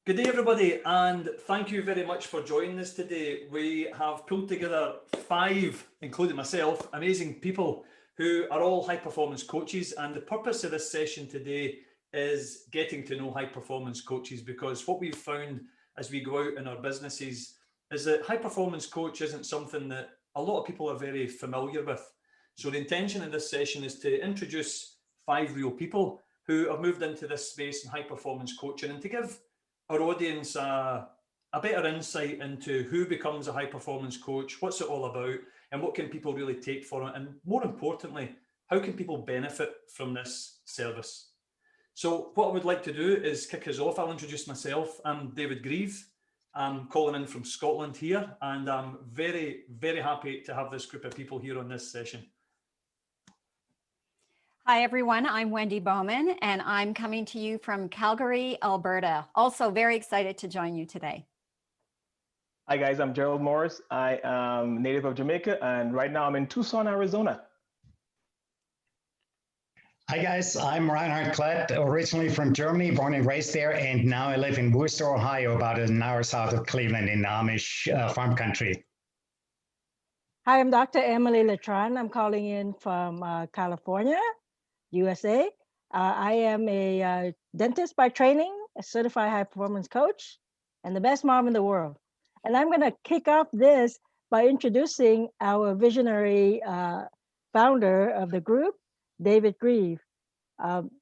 Good day, everybody, and thank you very much for joining us today. We have pulled together 5, including myself, amazing people who are all high-performance coaches, and the purpose of this session today is getting to know high-performance coaches, because what we've found as we go out in our businesses is that high-performance coach isn't something that a lot of people are very familiar with. So the intention of this session is to introduce 5 real people who have moved into this space in high-performance coaching, and to give our audience a better insight into who becomes a high performance coach, what's it all about, and what can people really take from it, and more importantly, how can people benefit from this service. So what I would like to do is kick us off. I'll introduce myself. I'm David Grieve. I'm calling in from Scotland here, and I'm very, very happy to have this group of people here on this session. Hi, everyone. I'm Wendy Bowman, and I'm coming to you from Calgary, Alberta. Also very excited to join you today. Hi, guys. I'm Gerald Morris. I am native of Jamaica, and right now I'm in Tucson, Arizona. Hi, guys. I'm Reinhard Klett, originally from Germany, born and raised there, and now I live in Worcester, Ohio, about an hour south of Cleveland in Amish farm country. Hi, I'm Dr. Emily Letran. I'm calling in from California, USA. I am a dentist by training, a certified high performance coach, and the best mom in the world. And I'm going to kick off this by introducing our visionary founder of the group, David Grieve.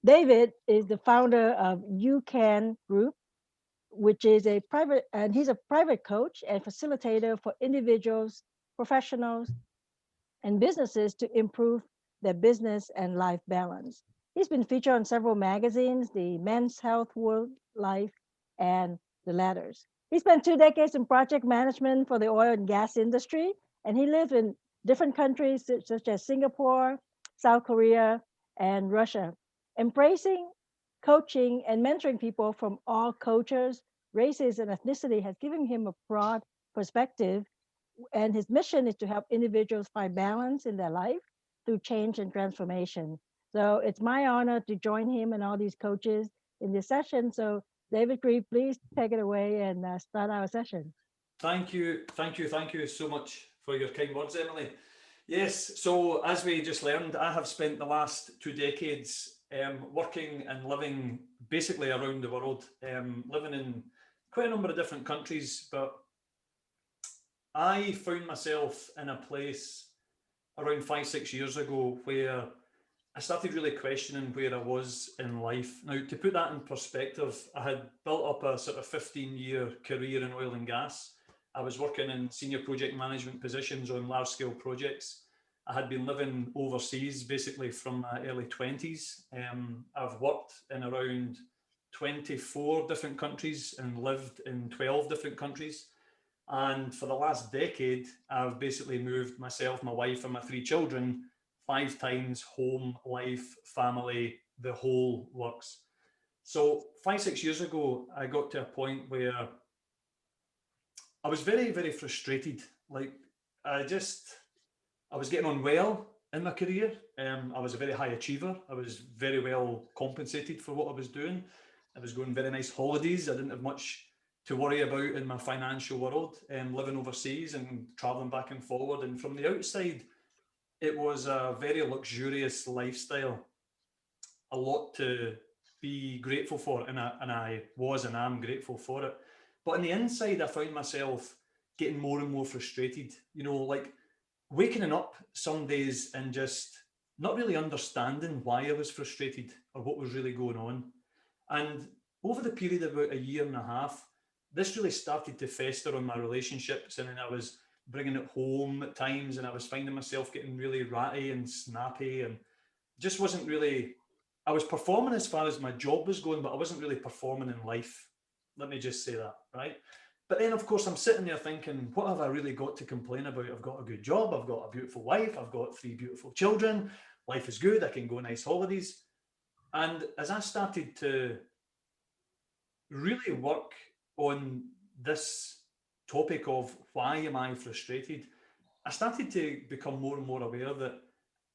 David is the founder of You Can Group, which is a private, and he's a private coach and facilitator for individuals, professionals, and businesses to improve their business and life balance. He's been featured on several magazines, the Men's Health, Work Life, and the Ladders. He spent 2 decades in project management for the oil and gas industry, and he lived in different countries such as Singapore, South Korea, and Russia. Embracing, coaching, and mentoring people from all cultures, races, and ethnicity has given him a broad perspective, and his mission is to help individuals find balance in their life through change and transformation. So it's my honor to join him and all these coaches in this session. So David Grieve, please take it away and start our session. Thank you so much for your kind words, Emily. Yes, so as we just learned, I have spent the last 2 decades working and living basically around the world, living in quite a number of different countries, but I found myself in a place around 5-6 years ago where I started really questioning where I was in life. Now, to put that in perspective, I had built up a sort of 15-year career in oil and gas. I was working in senior project management positions on large-scale projects. I had been living overseas basically from my early 20s. I've worked in around 24 different countries and lived in 12 different countries. And for the last decade, I've basically moved myself, my wife, and my 3 children 5 times: home, life, family, the whole works. So 5-6 years ago, I got to a point where I was very, very frustrated. Like I was getting on well in my career. I was a very high achiever. I was very well compensated for what I was doing. I was going very nice holidays. I didn't have much to worry about in my financial world, living overseas and traveling back and forward. And from the outside, it was a very luxurious lifestyle, a lot to be grateful for, and I was and am grateful for it. But on the inside, I found myself getting more and more frustrated, you know, like waking up some days and just not really understanding why I was frustrated or what was really going on. And over the period of about 1.5 years, this really started to fester on my relationships, and then I was bringing it home at times, and I was finding myself getting really ratty and snappy, and just wasn't really, I was performing as far as my job was going, but I wasn't really performing in life. Let me just say that, right? But then, of course, I'm sitting there thinking, what have I really got to complain about? I've got a good job, I've got a beautiful wife, I've got 3 beautiful children, life is good, I can go on nice holidays. And as I started to really work on this topic of why am I frustrated, I started to become more and more aware that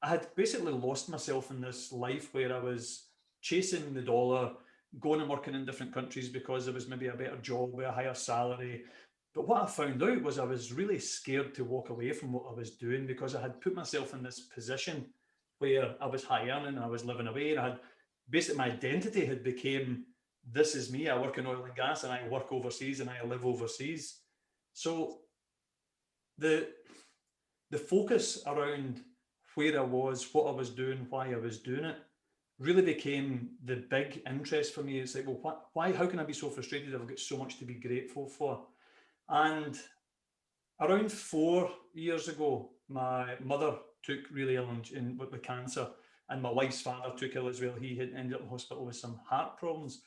I had basically lost myself in this life where I was chasing the dollar, going and working in different countries because there was maybe a better job with a higher salary. But what I found out was I was really scared to walk away from what I was doing because I had put myself in this position where I was high earning and I was living away, and I had basically, my identity had became, this is me, I work in oil and gas and I work overseas and I live overseas. So the focus around where I was, what I was doing, why I was doing it, really became the big interest for me. It's like, well, why, how can I be so frustrated? I've got so much to be grateful for. And around 4 years ago, my mother took really ill with cancer, and my wife's father took ill as well. He had ended up in hospital with some heart problems.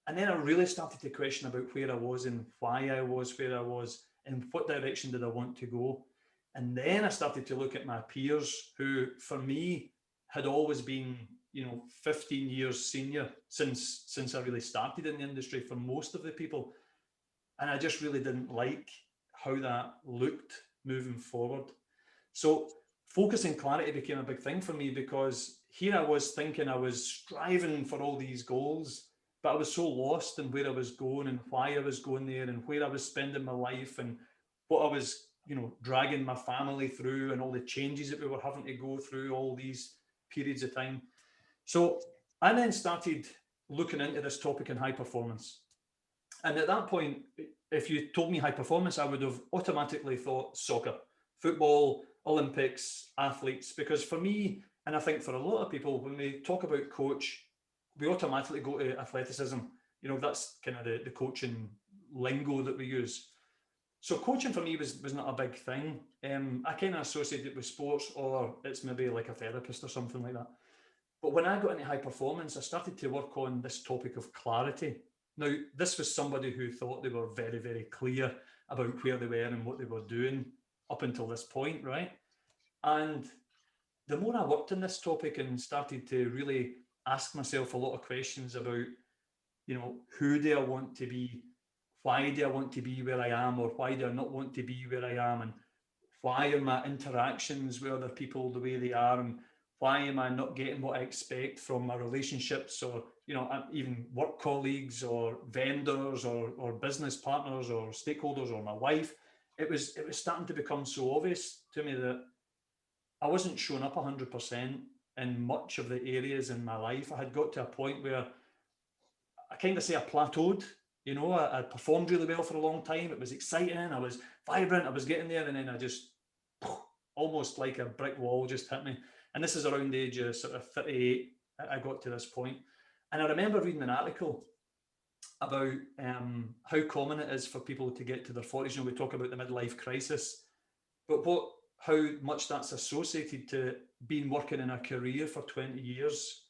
And then I really started to question about where I was and why I was where I was and what direction did I want to go. And then I started to look at my peers who, for me, had always been, 15 years senior since I really started in the industry for most of the people. And I just really didn't like how that looked moving forward. So focus and clarity became a big thing for me, because here I was thinking I was striving for all these goals, but I was so lost in where I was going and why I was going there and where I was spending my life and what I was, dragging my family through and all the changes that we were having to go through all these periods of time. So I then started looking into this topic in high performance. And at that point, if you told me high performance, I would have automatically thought soccer, football, Olympics, athletes, because for me, and I think for a lot of people, when we talk about coach, we automatically go to athleticism. That's kind of the coaching lingo that we use. So coaching for me was not a big thing. I kind of associated it with sports, or it's maybe like a therapist or something like that. But when I got into high performance, I started to work on this topic of clarity. Now, this was somebody who thought they were very, very clear about where they were and what they were doing up until this point, right? And the more I worked on this topic and started to really ask myself a lot of questions about, who do I want to be? Why do I want to be where I am? Or why do I not want to be where I am? And why are my interactions with other people the way they are? And why am I not getting what I expect from my relationships, or even work colleagues or vendors or business partners or stakeholders or my wife? It was starting to become so obvious to me that I wasn't showing up 100% in much of the areas in my life. I had got to a point where I kind of say I plateaued. I performed really well for a long time. It was exciting. I was vibrant. I was getting there, and then I just almost like a brick wall just hit me. And this is around the age of sort of 38. I got to this point. And I remember reading an article about how common it is for people to get to their 40s. We talk about the midlife crisis, but how much that's associated to being working in a career for 20 years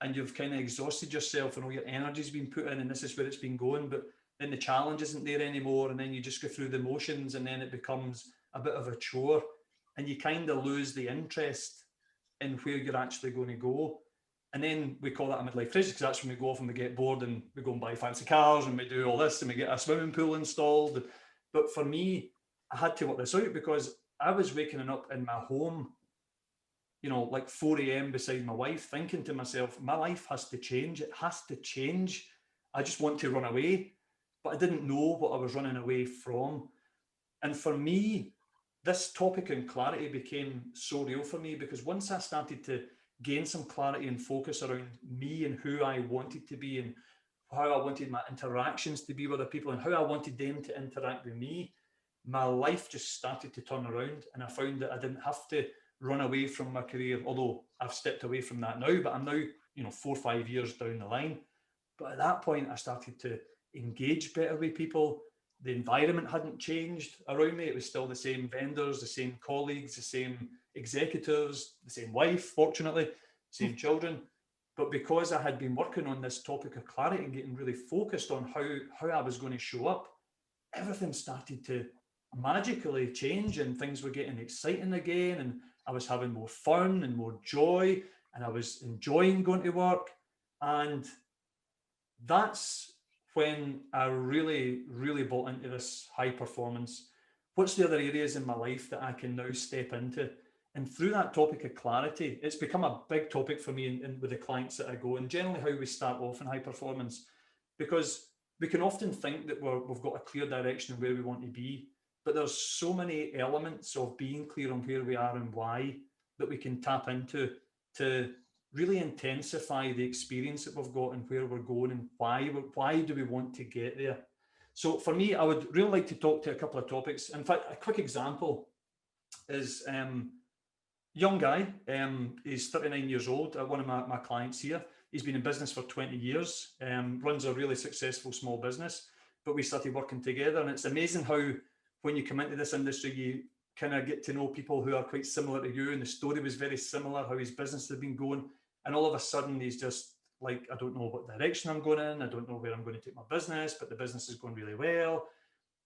and you've kind of exhausted yourself and all your energy's been put in and this is where it's been going, but then the challenge isn't there anymore, and then you just go through the motions and then it becomes a bit of a chore and you kind of lose the interest in where you're actually going to go. And then we call that a midlife crisis, because that's when we go off and we get bored and we go and buy fancy cars and we do all this and we get a swimming pool installed. But for me, I had to work this out because I was waking up in my home, like 4 a.m. beside my wife, thinking to myself, my life has to change. It has to change. I just want to run away, but I didn't know what I was running away from. And for me, this topic and clarity became so real for me, because once I started to gain some clarity and focus around me and who I wanted to be and how I wanted my interactions to be with other people and how I wanted them to interact with me, my life just started to turn around. And I found that I didn't have to run away from my career, although I've stepped away from that now, but I'm now 4 or 5 years down the line. But at that point I started to engage better with people. The environment hadn't changed around me. It was still the same vendors, the same colleagues, the same executives, the same wife, fortunately, same children. But because I had been working on this topic of clarity and getting really focused on how I was going to show up, everything started to magically change and things were getting exciting again, and I was having more fun and more joy, and I was enjoying going to work. And that's when I really, really bought into this high performance. What's the other areas in my life that I can now step into And through that topic of clarity, it's become a big topic for me with the clients that I go, and generally how we start off in high performance, because we can often think that we've got a clear direction of where we want to be, but there's so many elements of being clear on where we are and why that we can tap into to really intensify the experience that we've got and where we're going and why do we want to get there. So for me, I would really like to talk to a couple of topics. In fact, a quick example is young guy, he's 39 years old, one of my clients here. He's been in business for 20 years, runs a really successful small business, but we started working together. And it's amazing how when you come into this industry, you kind of get to know people who are quite similar to you. And the story was very similar, how his business had been going. And all of a sudden he's just like, I don't know what direction I'm going in. I don't know where I'm going to take my business, but the business is going really well.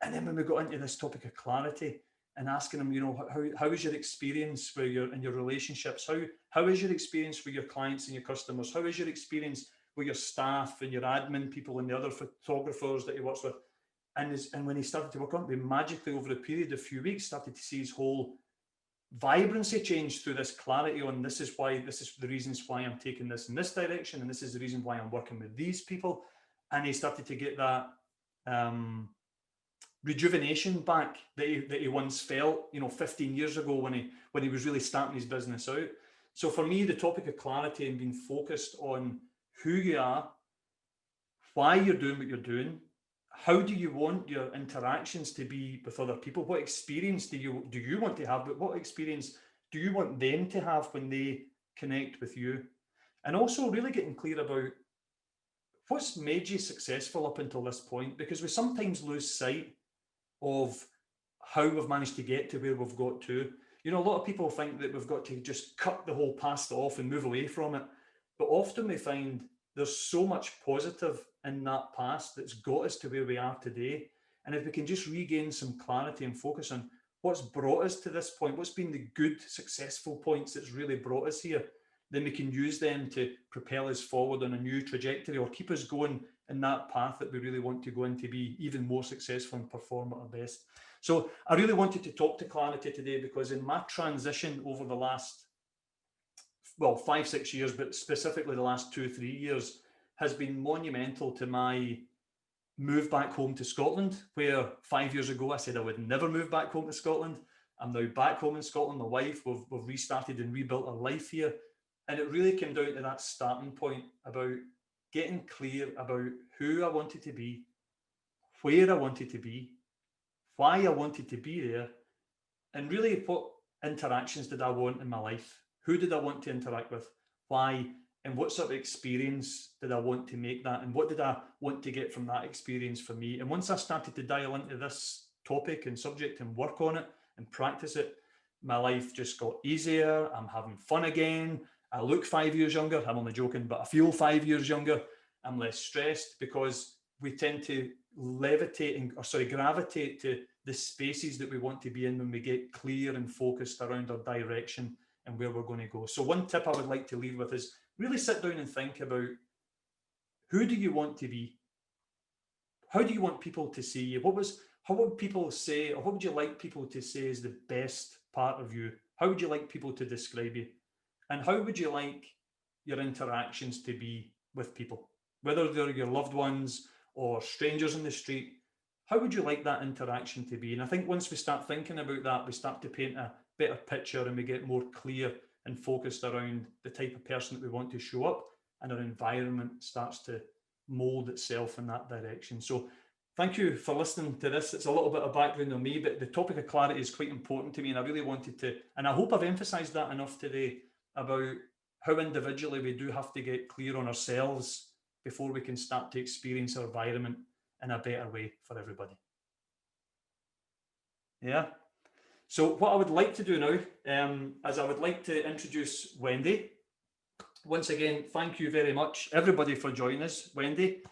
And then when we got into this topic of clarity, and asking them, you know, how is your experience where you're in your relationships? How is your experience with your clients and your customers? How is your experience with your staff and your admin people and the other photographers that he works with? And when he started to work on it, we magically over a period of a few weeks started to see his whole vibrancy change through this clarity on this is the reasons why I'm taking this in this direction, and this is the reason why I'm working with these people. And he started to get that rejuvenation back that he once felt, you know, 15 years ago when he was really starting his business out. So for me, the topic of clarity and being focused on who you are, why you're doing what you're doing, how do you want your interactions to be with other people, what experience do you want to have, but what experience do you want them to have when they connect with you, and also really getting clear about what's made you successful up until this point, because we sometimes lose sight of how we've managed to get to where we've got to. You know, a lot of people think that we've got to just cut the whole past off and move away from it. But often we find there's so much positive in that past that's got us to where we are today. And if we can just regain some clarity and focus on what's brought us to this point, what's been the good, successful points that's really brought us here, then we can use them to propel us forward on a new trajectory or keep us going in that path that we really want to go in to be even more successful and perform at our best. So I really wanted to talk to clarity today because in my transition over the last, 5-6 years, but specifically the last 2-3 years, has been monumental to my move back home to Scotland, where 5 years ago I said I would never move back home to Scotland. I'm now back home in Scotland. My wife, we've restarted and rebuilt our life here. And it really came down to that starting point about getting clear about who I wanted to be, where I wanted to be, why I wanted to be there, and really what interactions did I want in my life? Who did I want to interact with? Why? And what sort of experience did I want to make that? And what did I want to get from that experience for me? And once I started to dial into this topic and subject and work on it and practice it, my life just got easier. I'm having fun again. I look 5 years younger. I'm only joking, but I feel 5 years younger. I'm less stressed because we tend to gravitate to the spaces that we want to be in when we get clear and focused around our direction and where we're going to go. So one tip I would like to leave with is really sit down and think about who do you want to be? How do you want people to see you? How would people say, or what would you like people to say is the best part of you? How would you like people to describe you? And how would you like your interactions to be with people? Whether they're your loved ones or strangers in the street, how would you like that interaction to be? And I think once we start thinking about that, we start to paint a better picture and we get more clear and focused around the type of person that we want to show up, and our environment starts to mold itself in that direction. So thank you for listening to this. It's a little bit of background on me, but the topic of clarity is quite important to me, and I really wanted to, and I hope I've emphasized that enough today about how individually we do have to get clear on ourselves before we can start to experience our environment in a better way for everybody. Yeah. So what I would like to do now is I would like to introduce Wendy. Once again, thank you very much, everybody, for joining us. Wendy,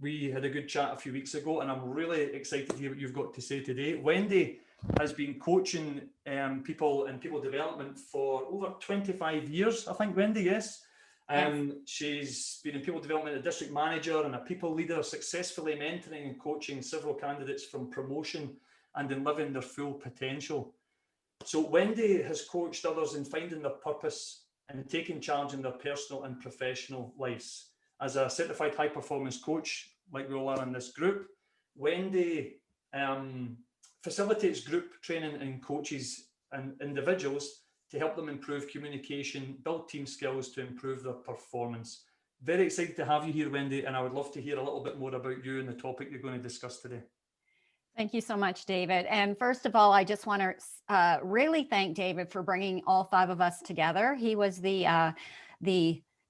we had a good chat a few weeks ago, and I'm really excited to hear what you've got to say today. Wendy has been coaching people in people development for over 25 years, I think, Wendy, yes? She's been in people development, a district manager and a people leader, successfully mentoring and coaching several candidates from promotion and in living their full potential. So Wendy has coached others in finding their purpose and taking charge in their personal and professional lives. As a certified high performance coach, like we all are in this group, Wendy facilitates group training and coaches and individuals to help them improve communication, build team skills to improve their performance. Very excited to have you here, Wendy, and I would love to hear a little bit more about you and the topic you're going to discuss today. Thank you so much, David. And first of all, I just want to really thank David for bringing all 5 of us together. He was the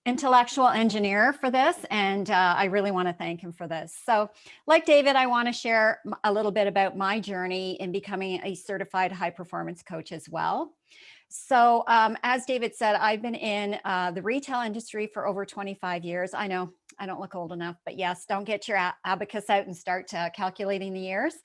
intellectual engineer for this, and I really want to thank him for this. So like David, I want to share a little bit about my journey in becoming a certified high performance coach as well. So as David said, I've been in the retail industry for over 25 years. I know I don't look old enough, but yes, don't get your abacus out and start calculating the years.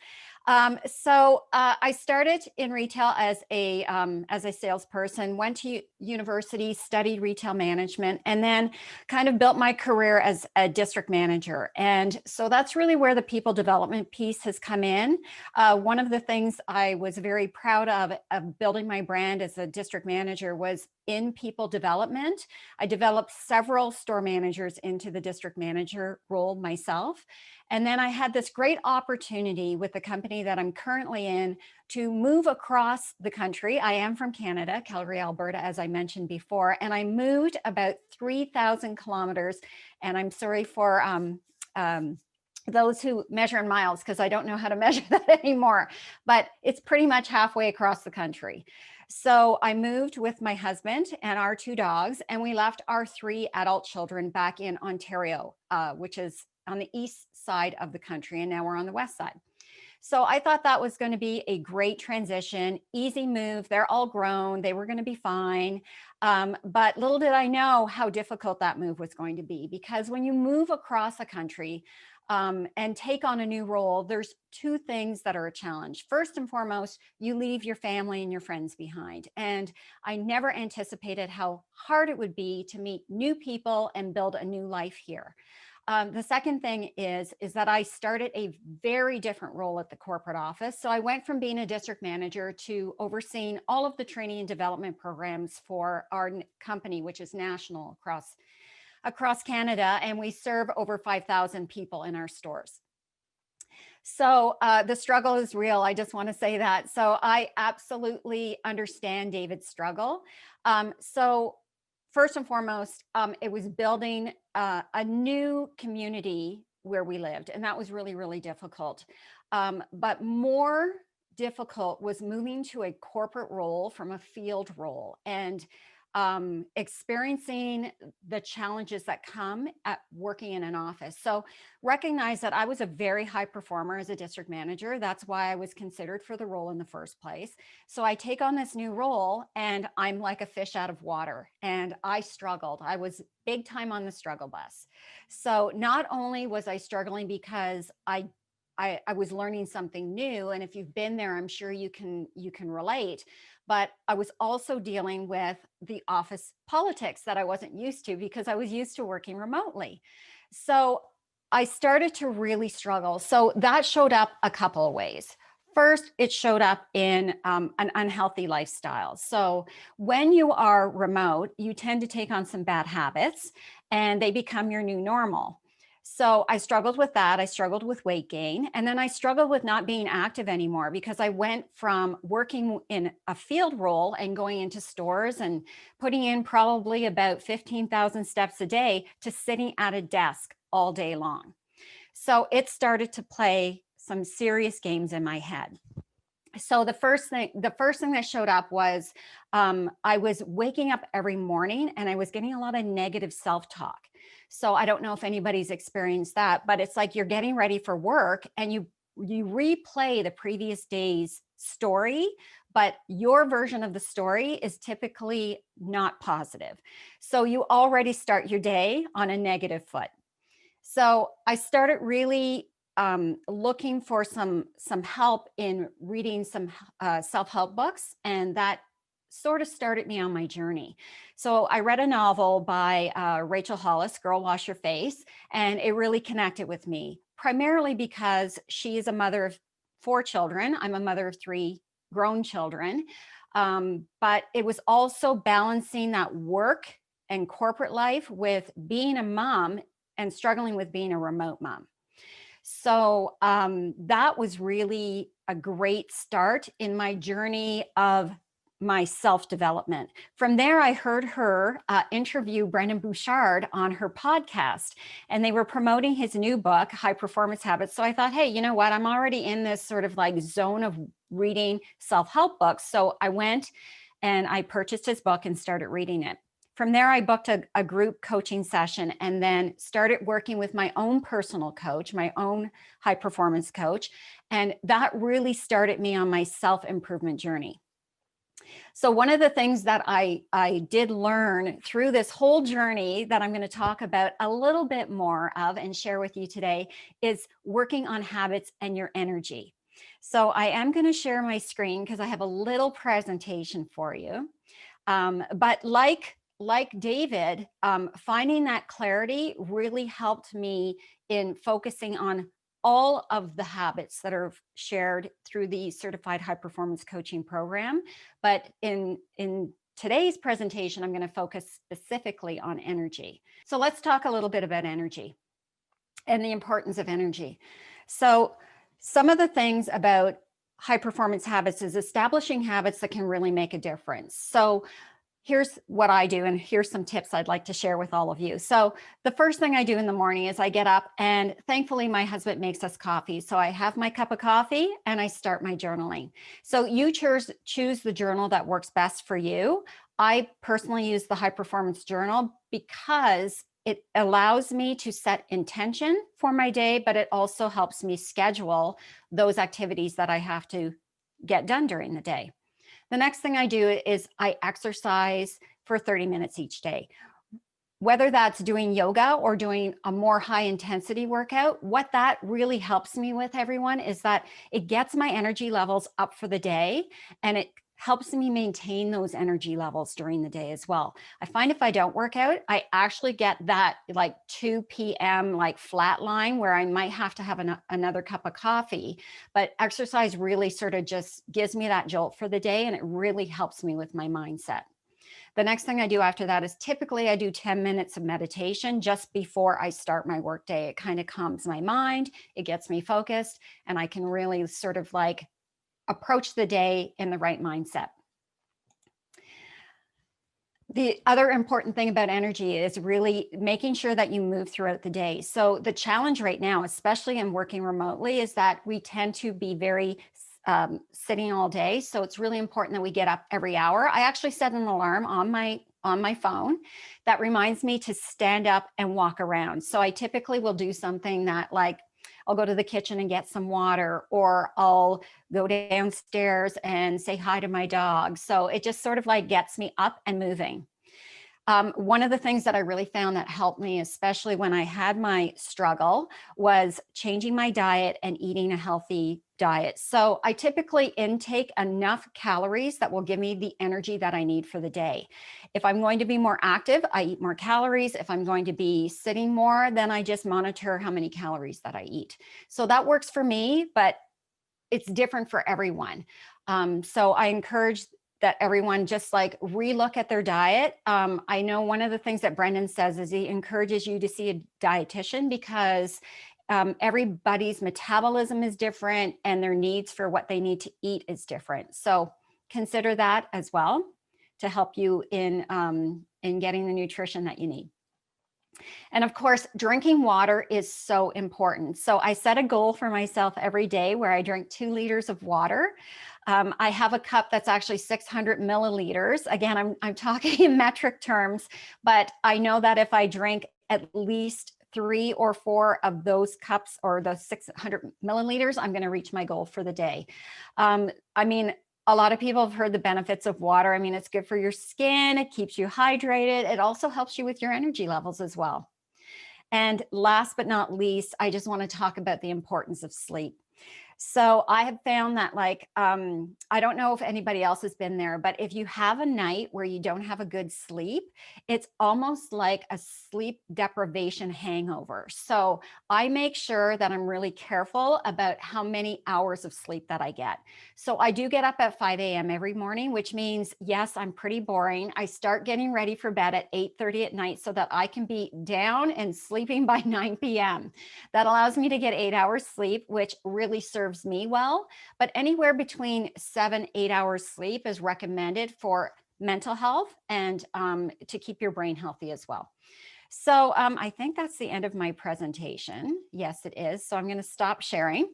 So I started in retail as a salesperson, went to university, studied retail management, and then kind of built my career as a district manager. And so that's really where the people development piece has come in. One of the things I was very proud of building my brand as a district manager was in people development. I developed several store managers into the district manager role myself. And then I had this great opportunity with the company that I'm currently in to move across the country. I am from Canada, Calgary, Alberta, as I mentioned before, and I moved about 3,000 kilometers. And I'm sorry for those who measure in miles, because I don't know how to measure that anymore, but it's pretty much halfway across the country. So I moved with my husband and our 2 dogs, and we left our 3 adult children back in Ontario, which is on the east side of the country, and now we're on the west side. So I thought that was going to be a great transition, easy move. They're all grown. They were going to be fine. But little did I know how difficult that move was going to be, because when you move across a country and take on a new role, there's 2 things that are a challenge. First and foremost, you leave your family and your friends behind. And I never anticipated how hard it would be to meet new people and build a new life here. The second thing is that I started a very different role at the corporate office. So I went from being a district manager to overseeing all of the training and development programs for our company, which is national across Canada, and we serve over 5,000 people in our stores. So the struggle is real. I just want to say that. So I absolutely understand David's struggle. So first and foremost, it was building a new community where we lived, and that was really, really difficult. But more difficult was moving to a corporate role from a field role and experiencing the challenges that come at working in an office. So recognize that I was a very high performer as a district manager. That's why I was considered for the role in the first place. So I take on this new role and I'm like a fish out of water, and I struggled. I was big time on the struggle bus. So not only was I struggling because I was learning something new, and if you've been there, I'm sure you can relate, but I was also dealing with the office politics that I wasn't used to because I was used to working remotely. So I started to really struggle. So that showed up a couple of ways. First, it showed up in an unhealthy lifestyle. So when you are remote, you tend to take on some bad habits and they become your new normal. So I struggled with that. I struggled with weight gain. And then I struggled with not being active anymore because I went from working in a field role and going into stores and putting in probably about 15,000 steps a day to sitting at a desk all day long. So it started to play some serious games in my head. So the first thing that showed up was I was waking up every morning and I was getting a lot of negative self-talk. So I don't know if anybody's experienced that, but it's like you're getting ready for work and you replay the previous day's story, but your version of the story is typically not positive. So you already start your day on a negative foot. So I started really looking for some help in reading some self-help books, and that sort of started me on my journey. So I read a novel by Rachel Hollis, Girl Wash Your Face, and it really connected with me, primarily because she is a mother of 4 children. I'm a mother of 3 grown children. but it was also balancing that work and corporate life with being a mom and struggling with being a remote mom. So that was really a great start in my journey of my self-development. From there, I heard her interview Brendan Bouchard on her podcast, and they were promoting his new book, High Performance Habits. So I thought, hey, you know what? I'm already in this sort of like zone of reading self-help books. So I went and I purchased his book and started reading it. From there, I booked a group coaching session and then started working with my own personal coach, my own high performance coach. And that really started me on my self-improvement journey. So one of the things that I did learn through this whole journey that I'm going to talk about a little bit more of and share with you today is working on habits and your energy. So I am going to share my screen because I have a little presentation for you. But like David, finding that clarity really helped me in focusing on all of the habits that are shared through the Certified High Performance Coaching Program. But in today's presentation, I'm going to focus specifically on energy. So let's talk a little bit about energy and the importance of energy. So some of the things about high performance habits is establishing habits that can really make a difference. So here's what I do, and here's some tips I'd like to share with all of you. So the first thing I do in the morning is I get up, and thankfully my husband makes us coffee. So I have my cup of coffee and I start my journaling. So you choose the journal that works best for you. I personally use the High Performance Journal because it allows me to set intention for my day, but it also helps me schedule those activities that I have to get done during the day. The next thing I do is I exercise for 30 minutes each day. Whether that's doing yoga or doing a more high intensity workout, what that really helps me with, everyone, is that it gets my energy levels up for the day, and it helps me maintain those energy levels during the day as well. I find if I don't work out, I actually get that like 2 p.m. like flat line where I might have to have another cup of coffee, but exercise really sort of just gives me that jolt for the day, and it really helps me with my mindset. The next thing I do after that is typically I do 10 minutes of meditation just before I start my workday. It kind of calms my mind, it gets me focused, and I can really sort of like approach the day in the right mindset. The other important thing about energy is really making sure that you move throughout the day. So the challenge right now, especially in working remotely, is that we tend to be very sitting all day. So it's really important that we get up every hour. I actually set an alarm on my phone that reminds me to stand up and walk around. So I typically will do something that, like, I'll go to the kitchen and get some water, or I'll go downstairs and say hi to my dog. So it just sort of like gets me up and moving. One of the things that I really found that helped me, especially when I had my struggle, was changing my diet and eating a healthy diet. So I typically intake enough calories that will give me the energy that I need for the day. If I'm going to be more active, I eat more calories. If I'm going to be sitting more, then I just monitor how many calories that I eat. So that works for me, but it's different for everyone. So I encourage that everyone just like relook at their diet. I know one of the things that Brendan says is he encourages you to see a dietitian because everybody's metabolism is different and their needs for what they need to eat is different. So consider that as well to help you in getting the nutrition that you need. And of course, drinking water is so important. So I set a goal for myself every day where I drink 2 liters of water. I have a cup that's actually 600 milliliters. Again, I'm talking in metric terms, but I know that if I drink at least 3 or 4 of those cups or those 600 milliliters, I'm going to reach my goal for the day. I mean, a lot of people have heard the benefits of water. I mean, it's good for your skin. It keeps you hydrated. It also helps you with your energy levels as well. And last but not least, I just want to talk about the importance of sleep. So I have found that, like, I don't know if anybody else has been there, but if you have a night where you don't have a good sleep, it's almost like a sleep deprivation hangover. So I make sure that I'm really careful about how many hours of sleep that I get. So I do get up at 5 a.m. every morning, which means, yes, I'm pretty boring. I start getting ready for bed at 8:30 at night so that I can be down and sleeping by 9 p.m. That allows me to get 8 hours sleep, which really serves me well. But anywhere between 7-8 hours sleep is recommended for mental health and to keep your brain healthy as well. So I think that's the end of my presentation. Yes, it is. So I'm going to stop sharing.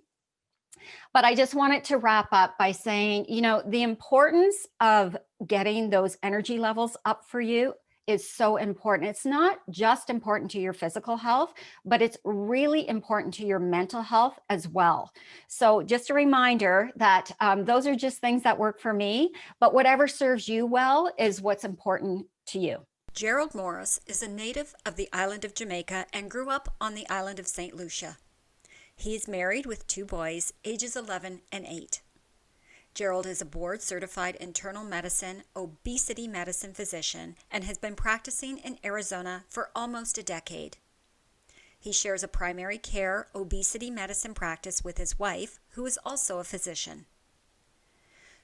But I just wanted to wrap up by saying, you know, the importance of getting those energy levels up for you is so important. It's not just important to your physical health, but it's really important to your mental health as well. So just a reminder that those are just things that work for me, but whatever serves you well is what's important to you. Gerald Morris is a native of the island of Jamaica and grew up on the island of St. Lucia. He is married with 2 boys, ages 11 and 8. Gerald is a board-certified internal medicine, obesity medicine physician and has been practicing in Arizona for almost a decade. He shares a primary care obesity medicine practice with his wife, who is also a physician.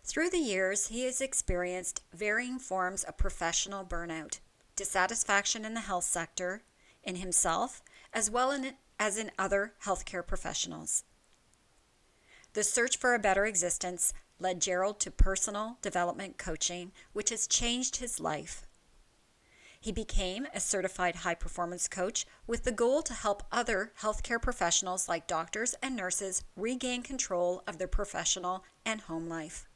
Through the years, he has experienced varying forms of professional burnout, dissatisfaction in the health sector, in himself, as well as in other healthcare professionals. The search for a better existence led Gerald to personal development coaching, which has changed his life. He became a certified high-performance coach with the goal to help other healthcare professionals like doctors and nurses regain control of their professional and home life.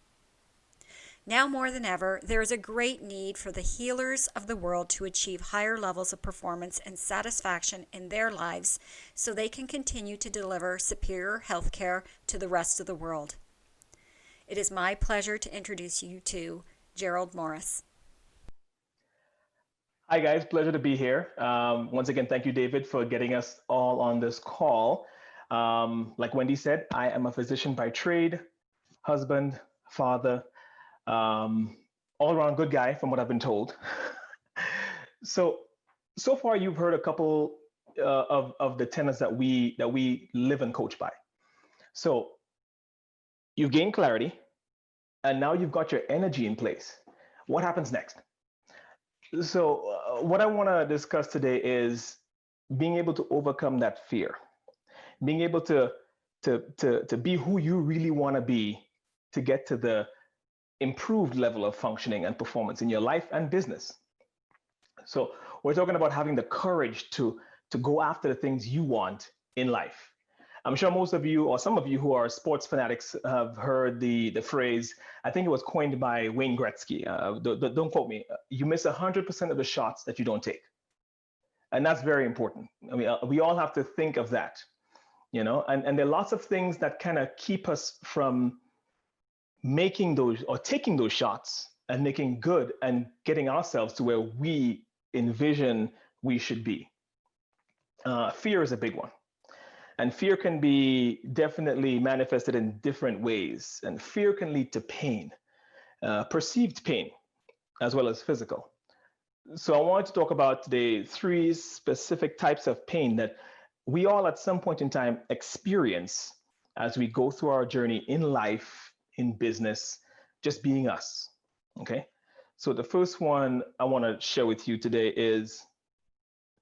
Now more than ever, there is a great need for the healers of the world to achieve higher levels of performance and satisfaction in their lives so they can continue to deliver superior healthcare to the rest of the world. It is my pleasure to introduce you to Gerald Morris. Hi guys, pleasure to be here. Once again, thank you, David, for getting us all on this call. Like Wendy said, I am a physician by trade, husband, father, all-around good guy from what I've been told. So far you've heard a couple of the tenets that we live and coach by. So you've gained clarity, and now you've got your energy in place. What happens next? So what I want to discuss today is being able to overcome that fear, being able to be who you really want to be, to get to the improved level of functioning and performance in your life and business. So we're talking about having the courage to go after the things you want in life. I'm sure most of you, or some of you who are sports fanatics, have heard the phrase, I think it was coined by Wayne Gretzky. Don't quote me. You miss 100% of the shots that you don't take. And that's very important. I mean, we all have to think of that, you know, and there are lots of things that kind of keep us from making those or taking those shots and making good and getting ourselves to where we envision we should be. Fear is a big one. And fear can be definitely manifested in different ways. And fear can lead to pain, perceived pain, as well as physical. So I wanted to talk about today 3 specific types of pain that we all at some point in time experience as we go through our journey in life, in business, just being us, okay? So the first one I want to share with you today is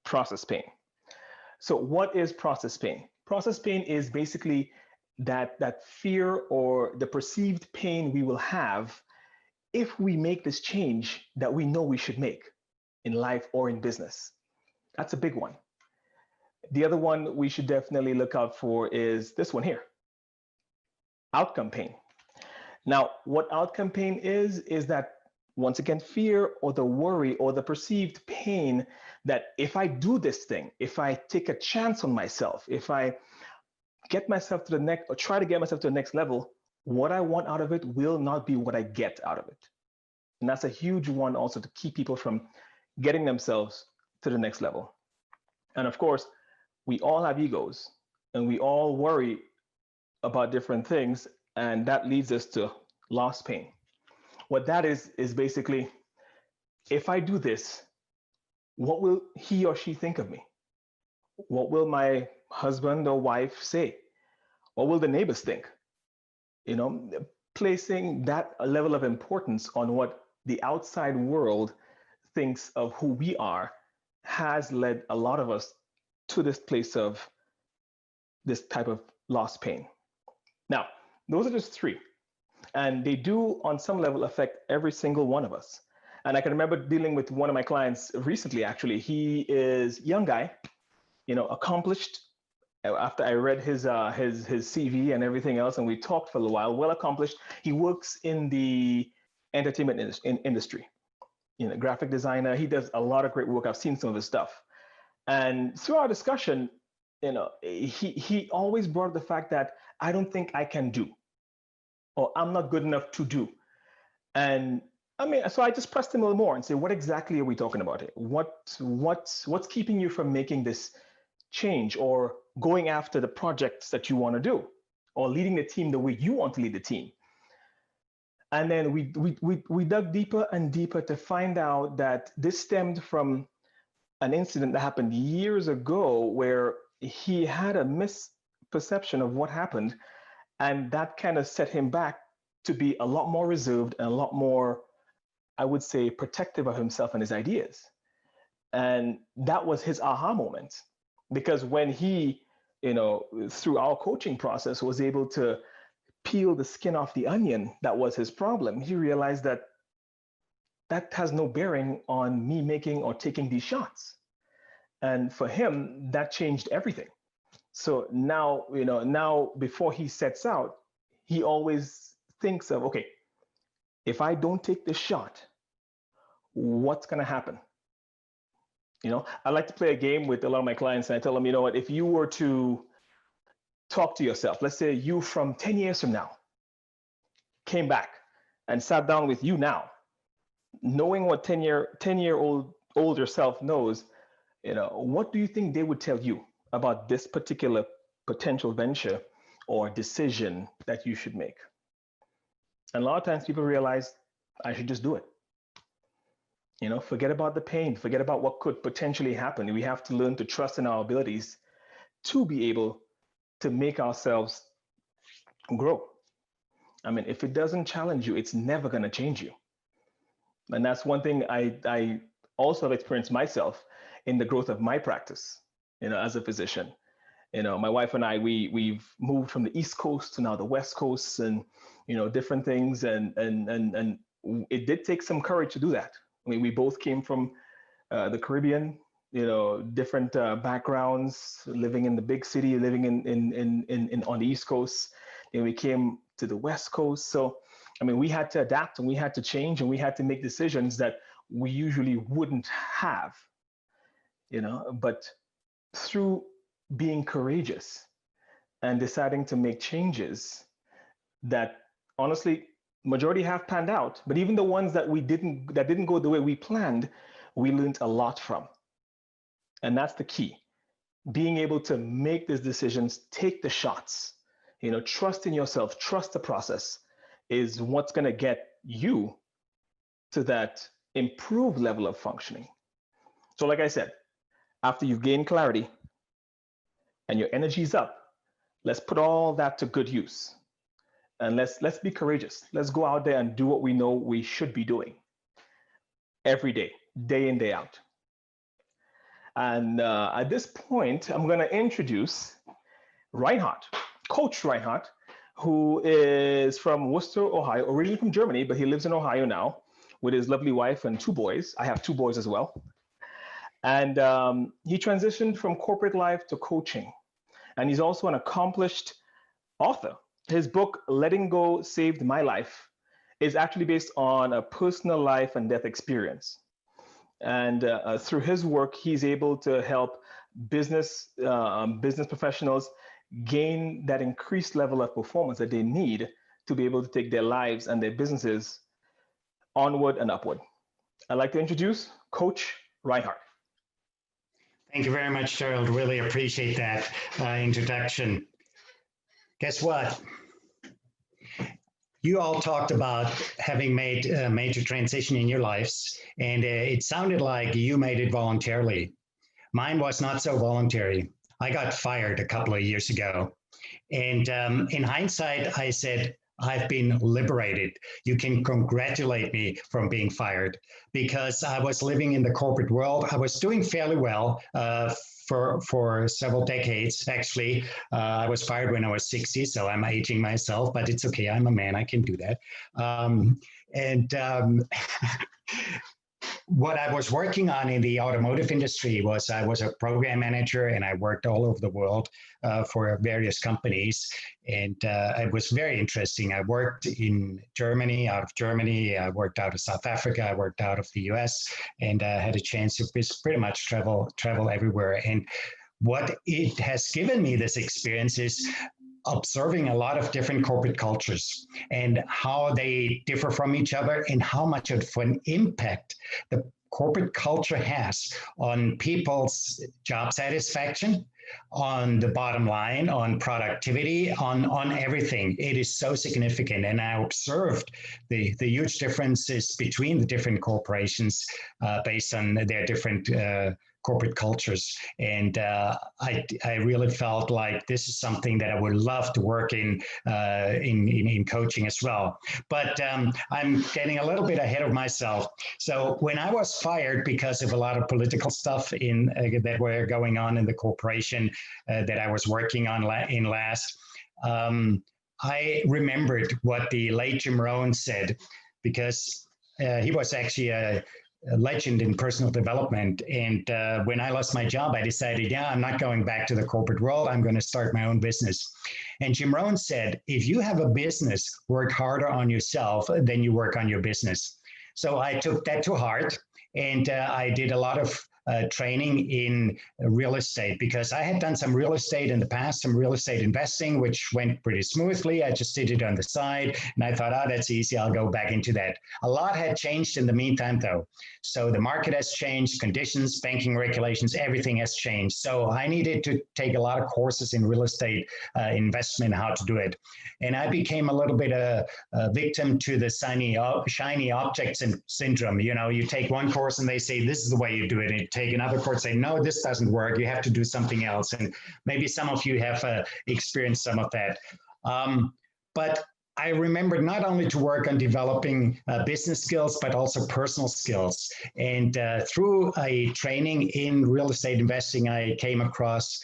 process pain. So what is process pain? Process pain is basically that fear or the perceived pain we will have if we make this change that we know we should make in life or in business. That's a big one. The other one we should definitely look out for is this one here, outcome pain. Now, what outcome pain is that, once again, fear or the worry or the perceived pain that if I do this thing, if I take a chance on myself, if I get myself to the next or try to get myself to the next level, what I want out of it will not be what I get out of it. And that's a huge one also to keep people from getting themselves to the next level. And of course, we all have egos and we all worry about different things, and that leads us to loss pain. What that is basically, if I do this, what will he or she think of me? What will my husband or wife say? What will the neighbors think? You know, placing that level of importance on what the outside world thinks of who we are has led a lot of us to this place of this type of loss pain. Now, those are just three, and they do on some level affect every single one of us. And I can remember dealing with one of my clients recently, actually. He is a young guy, accomplished. After I read his CV and everything else, and we talked for a little while, well accomplished. He works in the entertainment industry, graphic designer. He does a lot of great work. I've seen some of his stuff. And through our discussion, he always brought up the fact that I don't think I can do, or I'm not good enough to do. And I mean, so I just pressed him a little more and say, what exactly are we talking about here? What's keeping you from making this change, or going after the projects that you want to do, or leading the team the way you want to lead the team? And then we dug deeper and deeper to find out that this stemmed from an incident that happened years ago where he had a misperception of what happened, and that kind of set him back to be a lot more reserved and a lot more, I would say, protective of himself and his ideas. And that was his aha moment, because when he, through our coaching process, was able to peel the skin off the onion that was his problem, he realized that that has no bearing on me making or taking these shots. And for him, that changed everything. So now, now before he sets out, he always thinks of, okay, if I don't take this shot, what's going to happen? I like to play a game with a lot of my clients, and I tell them, what, if you were to talk to yourself, let's say you from 10 years from now came back and sat down with you now, knowing what 10-year-old yourself knows, what do you think they would tell you about this particular potential venture or decision that you should make? And a lot of times people realize, I should just do it. Forget about the pain, forget about what could potentially happen. We have to learn to trust in our abilities to be able to make ourselves grow. I mean, if it doesn't challenge you, it's never going to change you. And that's one thing I also have experienced myself in the growth of my practice, as a physician. My wife and I, we've moved from the East Coast to now the West Coast, and, different things. And it did take some courage to do that. I mean, we both came from the Caribbean, different backgrounds, living in the big city, living in on the East Coast. And we came to the West Coast. So, I mean, we had to adapt, and we had to change, and we had to make decisions that we usually wouldn't have, but through being courageous and deciding to make changes that honestly, majority have panned out, but even the ones that didn't go the way we planned, we learned a lot from. And that's the key. Being able to make these decisions, take the shots, trust in yourself, trust the process is what's going to get you to that improved level of functioning. So like I said, after you've gained clarity and your energy's up, let's put all that to good use. And let's be courageous. Let's go out there and do what we know we should be doing every day, day in, day out. And at this point, I'm going to introduce Reinhard, Coach Reinhard, who is from Worcester, Ohio, originally from Germany, but he lives in Ohio now with his lovely wife and 2 boys. I have 2 boys as well. And he transitioned from corporate life to coaching. And he's also an accomplished author. His book, Letting Go Saved My Life, is actually based on a personal life and death experience. And through his work, he's able to help business professionals gain that increased level of performance that they need to be able to take their lives and their businesses onward and upward. I'd like to introduce Coach Reinhard. Thank you very much, Gerald. Really appreciate that introduction. Guess what? You all talked about having made a major transition in your lives, and it sounded like you made it voluntarily. Mine was not so voluntary. I got fired a couple of years ago. And in hindsight, I said, I've been liberated. You can congratulate me from being fired because I was living in the corporate world. I was doing fairly well for several decades, actually. I was fired when I was 60, so I'm aging myself, but it's okay. I'm a man. I can do that. What I was working on in the automotive industry was I was a program manager and I worked all over the world for various companies. And it was very interesting. I worked in Germany, out of Germany. I worked out of South Africa. I worked out of the US and had a chance to pretty much travel everywhere. And what it has given me this experience is observing a lot of different corporate cultures and how they differ from each other and how much of an impact the corporate culture has on people's job satisfaction, on the bottom line, on productivity, on everything. It is so significant. And I observed the huge differences between the different corporations based on their different corporate cultures. And I really felt like this is something that I would love to work in coaching as well. But I'm getting a little bit ahead of myself. So when I was fired because of a lot of political stuff that were going on in the corporation that I was working on in last, I remembered what the late Jim Rohn said, because he was actually a legend in personal development. And when I lost my job, I decided, I'm not going back to the corporate world. I'm going to start my own business. And Jim Rohn said, if you have a business, work harder on yourself than you work on your business. So I took that to heart. And I did a lot of training in real estate because I had done some real estate in the past, some real estate investing, which went pretty smoothly. I just did it on the side and I thought, that's easy. I'll go back into that. A lot had changed in the meantime, though. So the market has changed, conditions, banking regulations, everything has changed. So I needed to take a lot of courses in real estate investment, how to do it. And I became a little bit a victim to the shiny objects syndrome. You know, you take one course and they say, this is the way you do it. And you take another course, say, no, this doesn't work. You have to do something else. And maybe some of you have experienced some of that. But I remembered not only to work on developing business skills, but also personal skills. And through a training in real estate investing, I came across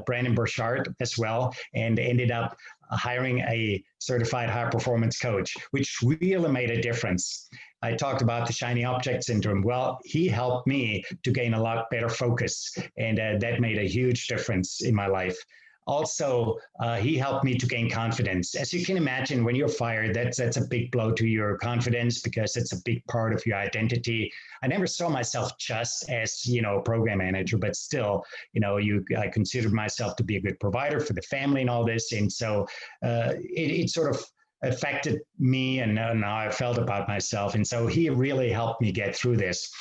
Brandon Burchard as well and ended up hiring a certified high performance coach, which really made a difference. I talked about the shiny object syndrome. Well, he helped me to gain a lot better focus, and that made a huge difference in my life. Also, he helped me to gain confidence. As you can imagine, when you're fired, that's a big blow to your confidence because it's a big part of your identity. I never saw myself just as, a program manager, but still, I considered myself to be a good provider for the family and all this. And so it sort of affected me and how I felt about myself. And so he really helped me get through this.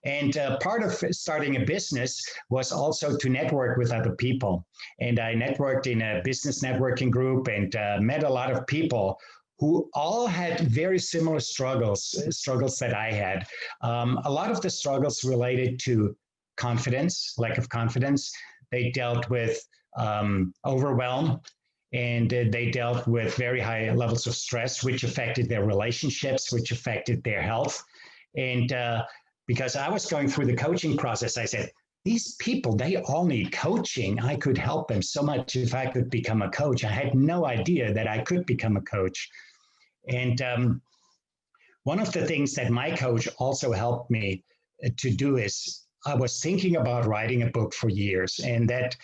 And part of starting a business was also to network with other people. And I networked in a business networking group and met a lot of people who all had very similar struggles that I had. A lot of the struggles related to confidence, lack of confidence. They dealt with overwhelm, and they dealt with very high levels of stress, which affected their relationships, which affected their health. And because I was going through the coaching process, I said, these people, they all need coaching. I could help them so much if I could become a coach. I had no idea that I could become a coach. And one of the things that my coach also helped me to do is I was thinking about writing a book for years. And that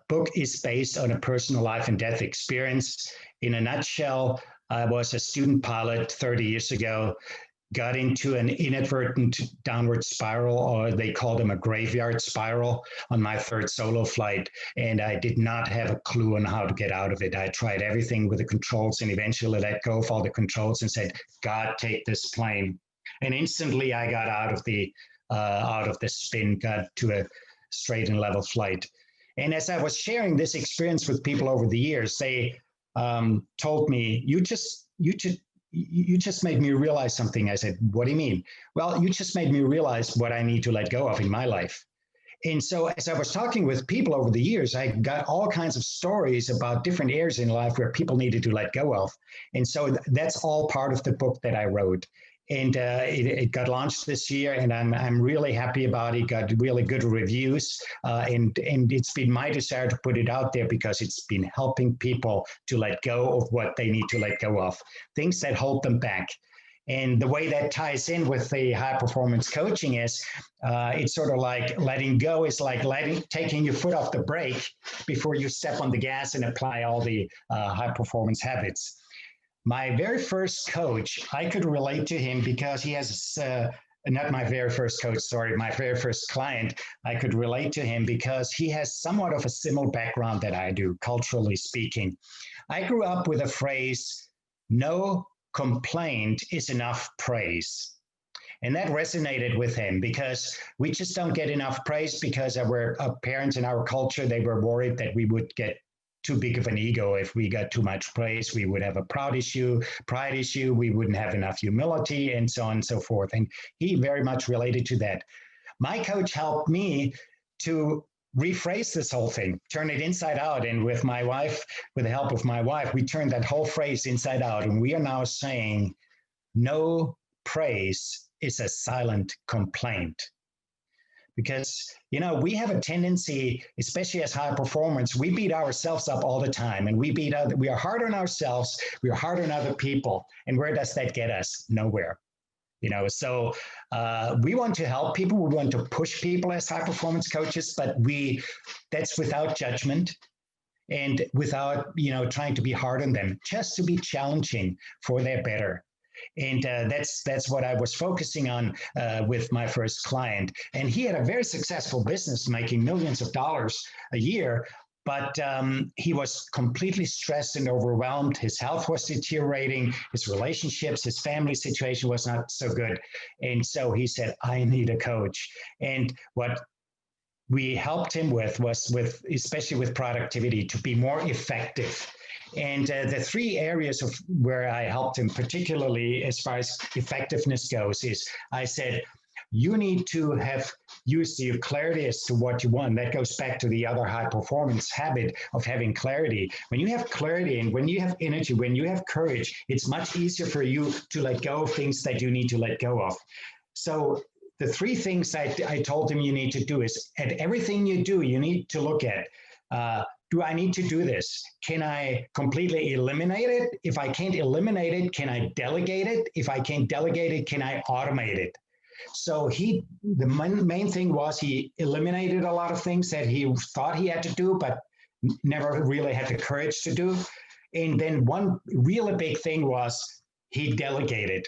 book is based on a personal life and death experience. In a nutshell, I was a student pilot 30 years ago, got into an inadvertent downward spiral, or they call them a graveyard spiral, on my third solo flight. And I did not have a clue on how to get out of it. I tried everything with the controls and eventually let go of all the controls and said, God, take this plane. And instantly I got out of the spin, got to a straight and level flight. And as I was sharing this experience with people over the years, they told me, you just made me realize something. I said, what do you mean? Well, you just made me realize what I need to let go of in my life. And so as I was talking with people over the years, I got all kinds of stories about different areas in life where people needed to let go of. And so that's all part of the book that I wrote. And it got launched this year, and I'm really happy about it. Got really good reviews, and it's been my desire to put it out there because it's been helping people to let go of what they need to let go of, things that hold them back. And the way that ties in with the high performance coaching is, it's sort of like letting go is like taking your foot off the brake before you step on the gas and apply all the high performance habits. My very first coach, I could relate to him because he has, not my very first coach, sorry, my very first client, I could relate to him because he has somewhat of a similar background that I do, culturally speaking. I grew up with a phrase, no complaint is enough praise. And that resonated with him because we just don't get enough praise because our parents in our culture, they were worried that we would get too big of an ego. If we got too much praise, we would have a pride issue, we wouldn't have enough humility, and so on and so forth. And he very much related to that. My coach helped me to rephrase this whole thing, turn it inside out. And with my wife, with the help of my wife, we turned that whole phrase inside out. And we are now saying, no praise is a silent complaint. Because, you know, we have a tendency, especially as high performers, we beat ourselves up all the time, and we are hard on ourselves, we are hard on other people. And where does that get us? Nowhere. You know, so we want to help people, we want to push people as high performance coaches, but that's without judgment and without, you know, trying to be hard on them, just to be challenging for their better. And that's what I was focusing on with my first client. And he had a very successful business, making millions of dollars a year. But he was completely stressed and overwhelmed. His health was deteriorating. His relationships, his family situation was not so good. And so he said, I need a coach. And what we helped him with was especially with productivity, to be more effective. And the three areas of where I helped him, particularly as far as effectiveness goes, is I said, you need to have used your clarity as to what you want. That goes back to the other high performance habit of having clarity. When you have clarity and when you have energy, when you have courage, it's much easier for you to let go of things that you need to let go of. So the three things I told him you need to do is, at everything you do, you need to look at, do I need to do this? Can I completely eliminate it? If I can't eliminate it, can I delegate it? If I can't delegate it, can I automate it? So the main thing was he eliminated a lot of things that he thought he had to do, but never really had the courage to do. And then one really big thing was he delegated.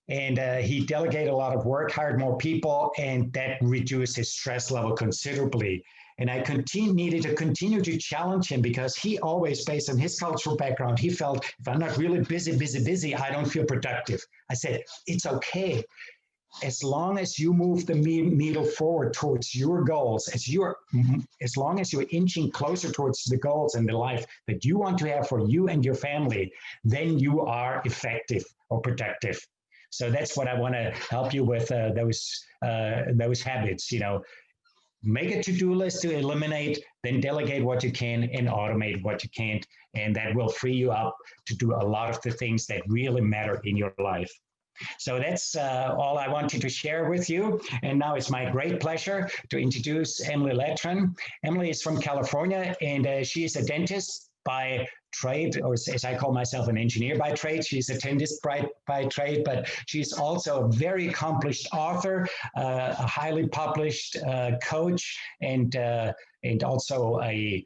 And he delegated a lot of work, hired more people, and that reduced his stress level considerably. And I needed to continue to challenge him because he always, based on his cultural background, he felt, if I'm not really busy, I don't feel productive. I said, it's okay. As long as you move the needle forward towards your goals, as long as you're inching closer towards the goals and the life that you want to have for you and your family, then you are effective or productive. So that's what I want to help you with, those habits, you know. Make a to-do list to eliminate, then delegate what you can and automate what you can't. And that will free you up to do a lot of the things that really matter in your life. So that's all I wanted to share with you. And now it's my great pleasure to introduce Emily Letran. Emily is from California, and she is a dentist by trade, or as I call myself, an engineer by trade. She's a dentist by trade, but she's also a very accomplished author, a highly published coach, and also a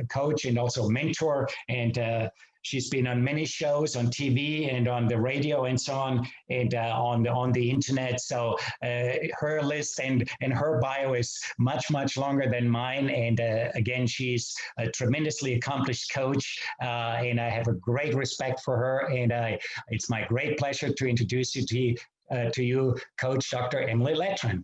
coach and also mentor. And she's been on many shows on TV and on the radio and so on, and on the internet. So her list and her bio is much longer than mine. And again, she's a tremendously accomplished coach, and I have a great respect for her. And it's my great pleasure to introduce you to you, Coach Dr. Emily Letran.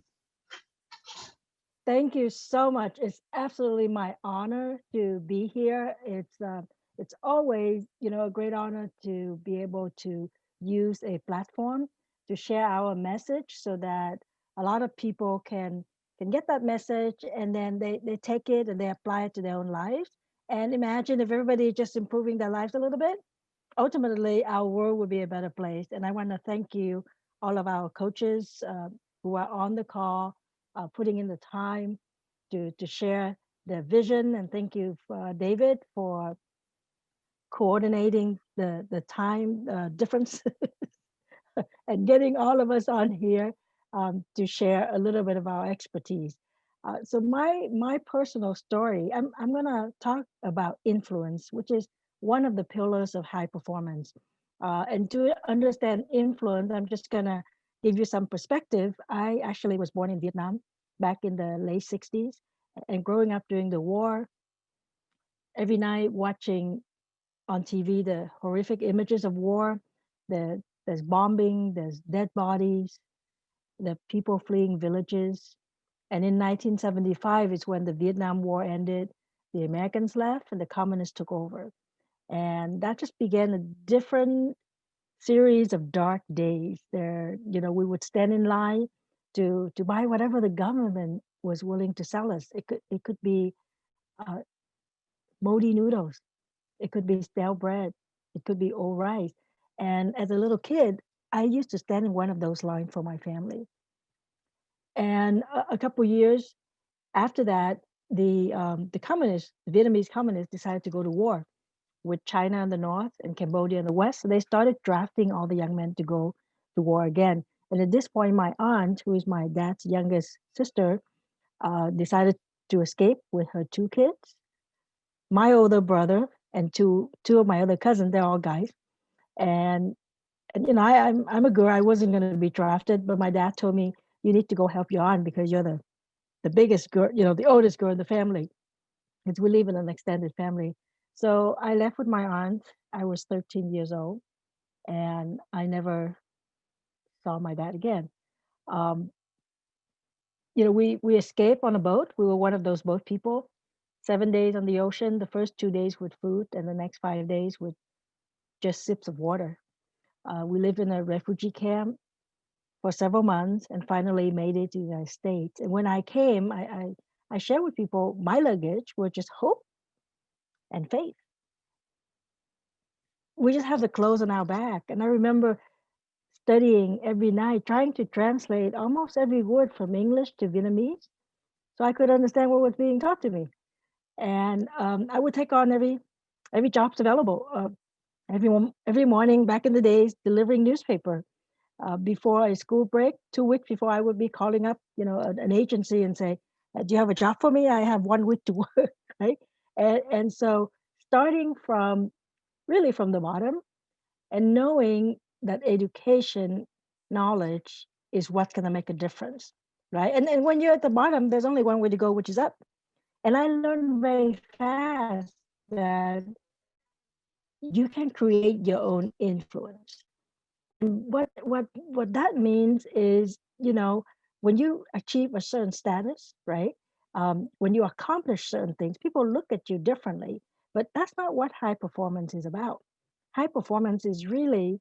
Thank you so much. It's absolutely my honor to be here. It's always, a great honor to be able to use a platform to share our message so that a lot of people can get that message, and then they take it and they apply it to their own lives. And imagine if everybody just improving their lives a little bit, ultimately our world would be a better place. And I want to thank you, all of our coaches who are on the call, putting in the time to share their vision. And thank you, David, for coordinating the time difference and getting all of us on here to share a little bit of our expertise. So my personal story, I'm gonna talk about influence, which is one of the pillars of high performance. And to understand influence, I'm just gonna give you some perspective. I actually was born in Vietnam back in the late 60s, and growing up during the war, every night watching on TV the horrific images of war, there's bombing, there's dead bodies, the people fleeing villages. And in 1975 is when the Vietnam War ended. The Americans left and the communists took over. And that just began a different series of dark days. We would stand in line to buy whatever the government was willing to sell us. It could be uh, moldy noodles. It could be stale bread. It could be old rice. And as a little kid, I used to stand in one of those lines for my family. And a couple years after that, the communists, the Vietnamese communists, decided to go to war with China in the north and Cambodia in the west. So they started drafting all the young men to go to war again. And at this point, my aunt, who is my dad's youngest sister, decided to escape with her two kids. My older brother and two of my other cousins, they're all guys. And I'm a girl. I wasn't going to be drafted, but my dad told me, you need to go help your aunt because you're the biggest girl, the oldest girl in the family, because we live in an extended family. So I left with my aunt. I was 13 years old, and I never saw my dad again. Um, we escaped on a boat. We were one of those boat people. 7 days on the ocean. The first 2 days with food, and the next 5 days with just sips of water. We lived in a refugee camp for several months, and finally made it to the United States. And when I came, I shared with people my luggage were just hope and faith. We just have the clothes on our back. And I remember studying every night, trying to translate almost every word from English to Vietnamese so I could understand what was being taught to me. And I would take on every job's available. Every morning back in the days, delivering newspaper. Before a school break, 2 weeks before, I would be calling up, an agency and say, "Do you have a job for me? I have 1 week to work," right? And so, starting from really from the bottom, and knowing that education, knowledge is what's going to make a difference, right? And when you're at the bottom, there's only one way to go, which is up. And I learned very fast that you can create your own influence. What that means is, when you achieve a certain status, right? When you accomplish certain things, people look at you differently. But that's not what high performance is about. High performance is really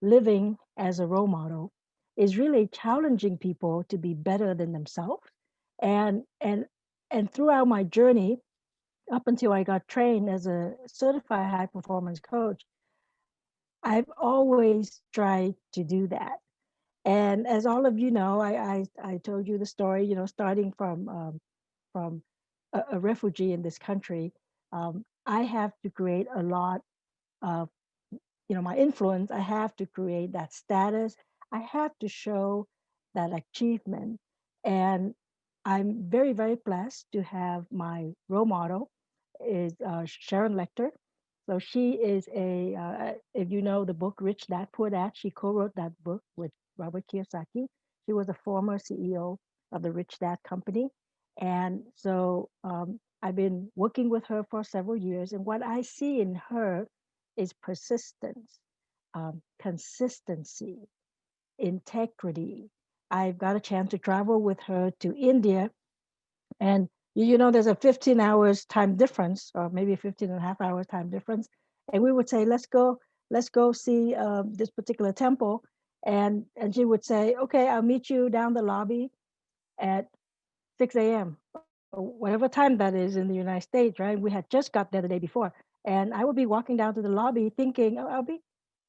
living as a role model, is really challenging people to be better than themselves. And throughout my journey, up until I got trained as a certified high performance coach, I've always tried to do that. And as all of you know, I told you the story, starting from a refugee in this country. I have to create a lot of, my influence. I have to create that status. I have to show that achievement. And I'm very, very blessed to have my role model is Sharon Lecter. So she is if you know the book Rich Dad Poor Dad, she co-wrote that book with Robert Kiyosaki. She was a former CEO of the Rich Dad Company. And so I've been working with her for several years. And what I see in her is persistence, consistency, integrity. I've got a chance to travel with her to India And you know, there's a 15 hours time difference, or maybe 15 and a half hours time difference. And we would say, let's go see this particular temple. And she would say, okay, I'll meet you down the lobby at 6 a.m. or whatever time that is in the United States, right? We had just got there the day before. And I would be walking down to the lobby thinking, oh,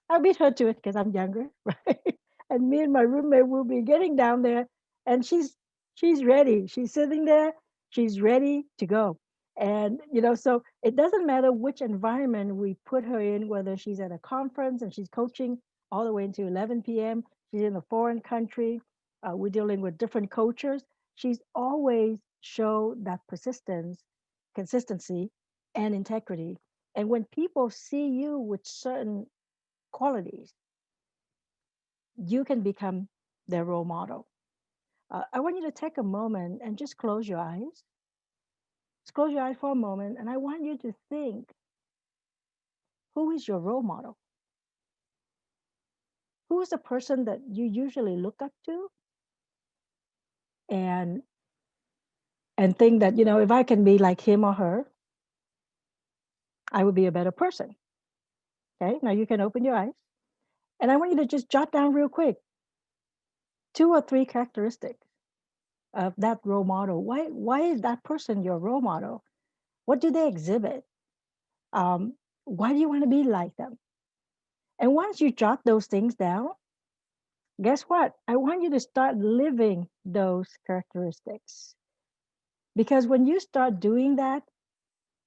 I'll beat her to it because I'm younger, right? And me and my roommate will be getting down there, and she's ready. She's sitting there. She's ready to go. And you know, so it doesn't matter which environment we put her in, whether she's at a conference and she's coaching all the way into 11 p.m. She's in a foreign country. We're dealing with different cultures. She's always show that persistence, consistency, and integrity. And when people see you with certain qualities, you can become their role model. I want you to take a moment and just close your eyes. Just close your eyes for a moment, and I want you to think, who is your role model? Who is the person that you usually look up to? And think that, you know, if I can be like him or her, I would be a better person. Okay, now you can open your eyes. And I want you to just jot down real quick 2 or 3 characteristics of that role model. Why is that person your role model? What do they exhibit? Why do you want to be like them? And once you jot those things down, guess what? I want you to start living those characteristics. Because when you start doing that,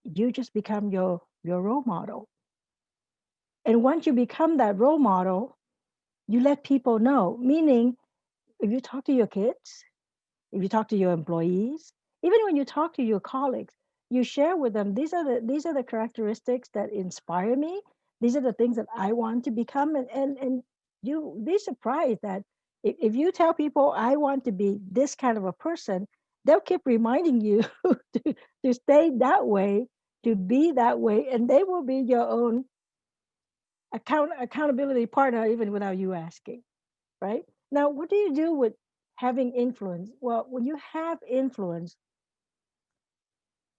you just become your role model. And once you become that role model, you let people know. Meaning, if you talk to your kids, if you talk to your employees, even when you talk to your colleagues, you share with them, these are the characteristics that inspire me. These are the things that I want to become. And you be surprised that if you tell people, I want to be this kind of a person, they'll keep reminding you to stay that way, to be that way, and they will be your own accountability partner even without you asking, right? Now, what do you do with having influence? Well, when you have influence,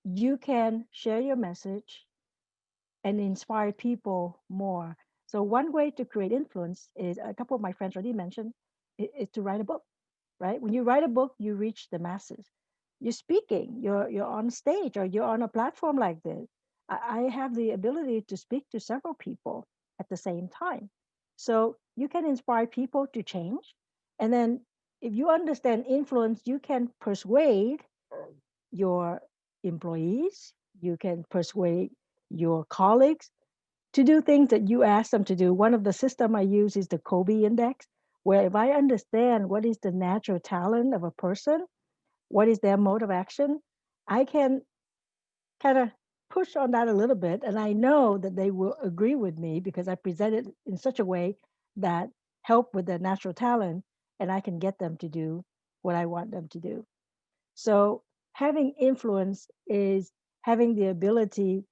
you can share your message and inspire people more. So one way to create influence is, a couple of my friends already mentioned, is to write a book, right? When you write a book, you reach the masses. You're speaking, you're on stage, or you're on a platform like this. I have the ability to speak to several people at the same time. So you can inspire people to change. And then if you understand influence, you can persuade your employees, you can persuade your colleagues to do things that you ask them to do. One of the system I use is the Kobe index, where if I understand what is the natural talent of a person, what is their mode of action, I can kind of push on that a little bit. And I know that they will agree with me because I present it in such a way that help with their natural talent, and I can get them to do what I want them to do. So having influence is having the ability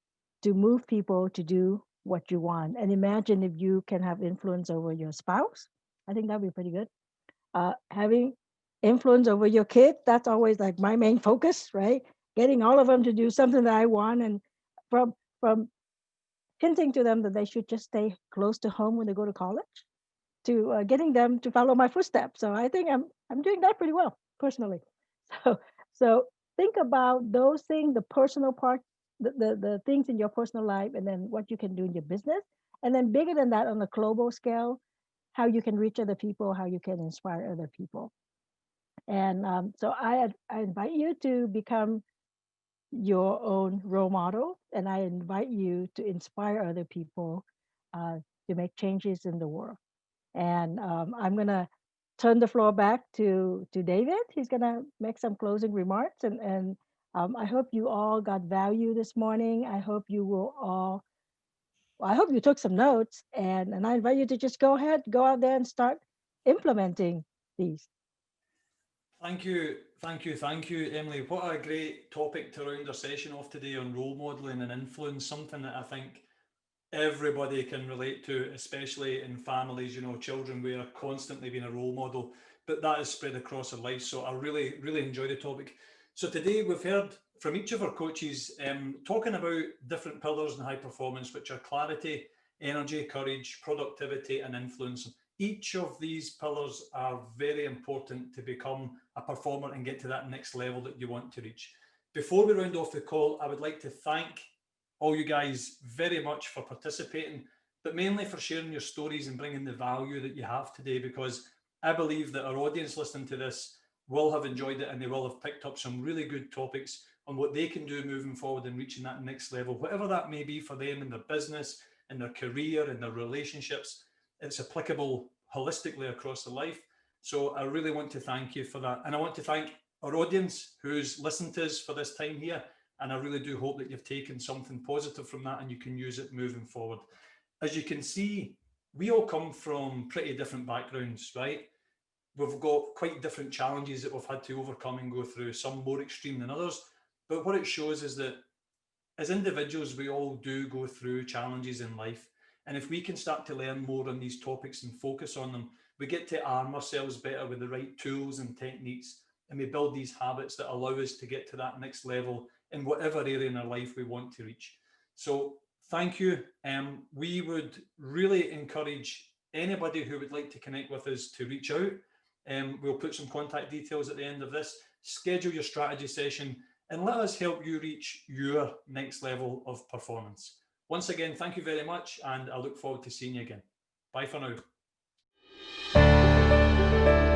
to move people to do what you want. And imagine if you can have influence over your spouse. I think that'd be pretty good. Having influence over your kid, that's always like my main focus, right? Getting all of them to do something that I want, and from hinting to them that they should just stay close to home when they go to college, to getting them to follow my footsteps. So I think I'm doing that pretty well personally. So think about those things, the personal part, the things in your personal life, and then what you can do in your business, and then bigger than that on a global scale, how you can reach other people, how you can inspire other people. And so I invite you to become your own role model, and I invite you to inspire other people to make changes in the world. And I'm gonna turn the floor back to David. He's gonna make some closing remarks, and I hope you all got value this morning. I hope you will all. Well, I hope you took some notes, and I invite you to just go ahead, go out there and start implementing these. Thank you, Emily. What a great topic to round our session off today on role modeling and influence, something that I think everybody can relate to, especially in families, you know, children, we are constantly being a role model, but that is spread across our lives. So I really enjoy the topic. So today we've heard from each of our coaches talking about different pillars in high performance, which are clarity, energy, courage, productivity, and influence. Each of these pillars are very important to become a performer and get to that next level that you want to reach. Before we round off the call, I would like to thank all you guys very much for participating, but mainly for sharing your stories and bringing the value that you have today, because I believe that our audience listening to this will have enjoyed it and they will have picked up some really good topics on what they can do moving forward and reaching that next level, whatever that may be for them in their business, in their career, in their relationships. It's applicable holistically across the life. So I really want to thank you for that. And I want to thank our audience who's listened to us for this time here. And I really do hope that you've taken something positive from that and you can use it moving forward. As you can see, we all come from pretty different backgrounds, right? We've got quite different challenges that we've had to overcome and go through, some more extreme than others. But what it shows is that as individuals, we all do go through challenges in life. And if we can start to learn more on these topics and focus on them, we get to arm ourselves better with the right tools and techniques. And we build these habits that allow us to get to that next level in whatever area in our life we want to reach. So thank you. We would really encourage anybody who would like to connect with us to reach out. We'll put some contact details at the end of this. Schedule your strategy session and let us help you reach your next level of performance. Once again, thank you very much, and I look forward to seeing you again. Bye for now.